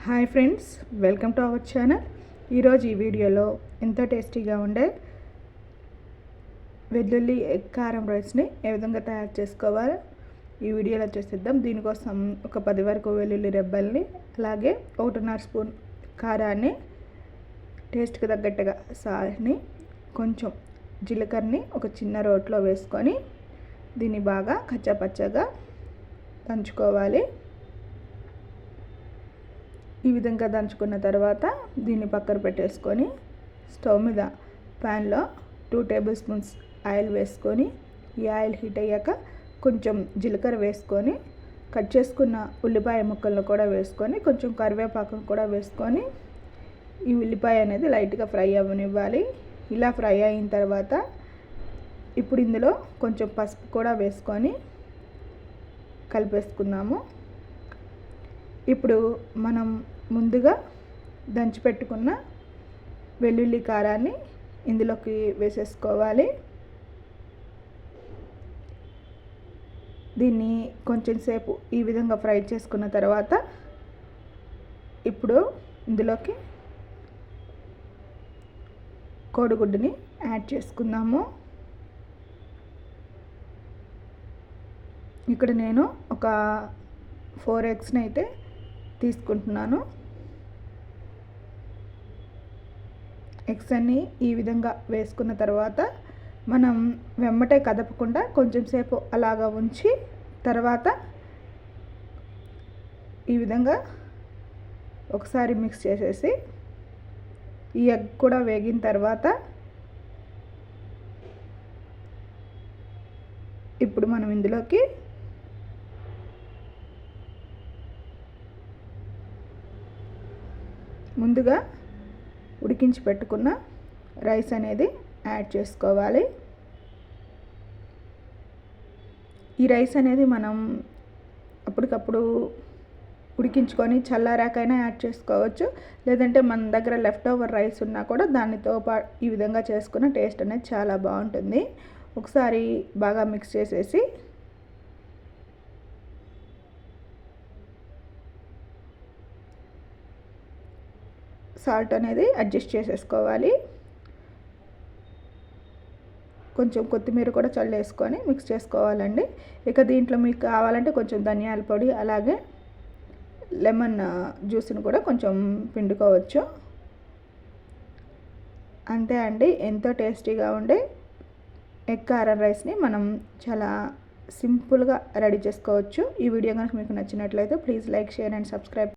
Hi friends, welcome to our channel. ఈరోజు ఈ వీడియోలో ఎంతో టేస్టీగా ఉండే వెల్లుల్లి ఎగ్ కారం రైస్ని ఏ విధంగా తయారు చేసుకోవాలో ఈ వీడియోలో చేసేద్దాం. దీనికోసం ఒక 10 వరకు వెల్లుల్లి రెబ్బల్ని, అలాగే 1.5 స్పూన్ కారాన్ని, టేస్ట్కి తగ్గట్టుగా సాల్ట్ని, కొంచెం జీలకర్రని ఒక చిన్న రోట్లో వేసుకొని దీన్ని బాగా కచ్చాపచ్చగా దంచుకోవాలి. ఈ విధంగా దంచుకున్న తర్వాత దీన్ని పక్కన పెట్టేసుకొని స్టవ్ మీద ప్యాన్లో 2 టేబుల్ స్పూన్స్ ఆయిల్ వేసుకొని, ఈ ఆయిల్ హీట్ అయ్యాక కొంచెం జీలకర్ర వేసుకొని, కట్ చేసుకున్న ఉల్లిపాయ ముక్కలను కూడా వేసుకొని, కొంచెం కరివేపాకును కూడా వేసుకొని ఈ ఉల్లిపాయ అనేది లైట్గా ఫ్రై అవ్వనివ్వాలి. ఇలా ఫ్రై అయిన తర్వాత ఇప్పుడు ఇందులో కొంచెం పసుపు కూడా వేసుకొని కలిపేసుకుందాము. ఇప్పుడు మనం ముందుగా దంచి పెట్టుకున్న వెల్లుల్లి కారాన్ని ఇందులోకి వేసేసుకోవాలి. దీన్ని కొంచెం సేపు ఈ విధంగా ఫ్రై చేసుకున్న తర్వాత ఇప్పుడు ఇందులోకి కోడిగుడ్డుని యాడ్ చేసుకుందాము. ఇక్కడ నేను ఒక 4 ఎగ్స్ని అయితే తీసుకుంటున్నాను. ఎగ్స్ అన్నీ ఈ విధంగా వేసుకున్న తర్వాత మనం వెమ్మటే కదపకుండా కొంచెం సేపు అలాగా ఉంచి తర్వాత ఈ విధంగా ఒకసారి మిక్స్ చేసేసి ఈ ఎగ్ కూడా వేగిన తర్వాత ఇప్పుడు మనం ఇందులోకి ముందుగా ఉడికించి పెట్టుకున్న రైస్ అనేది యాడ్ చేసుకోవాలి. ఈ రైస్ అనేది మనం అప్పటికప్పుడు ఉడికించుకొని చల్లారాకైనా యాడ్ చేసుకోవచ్చు, లేదంటే మన దగ్గర లెఫ్ట్ ఓవర్ రైస్ ఉన్నా కూడా దానితో ఈ విధంగా చేసుకున్న టేస్ట్ అనేది చాలా బాగుంటుంది. ఒకసారి బాగా మిక్స్ చేసేసి సాల్ట్ అనేది అడ్జస్ట్ చేసేసుకోవాలి. కొంచెం కొత్తిమీర కూడా చల్లేసుకొని మిక్స్ చేసుకోవాలండి. ఇక దీంట్లో మీకు కావాలంటే కొంచెం ధనియాల పొడి, అలాగే లెమన్ జ్యూస్ని కూడా కొంచెం పిండుకోవచ్చు. అంతే అండి, ఎంతో టేస్టీగా ఉండే ఎగ్ కారం రైస్ని మనం చాలా సింపుల్గా రెడీ చేసుకోవచ్చు. ఈ వీడియో కనుక మీకు నచ్చినట్లయితే please like, share and subscribe.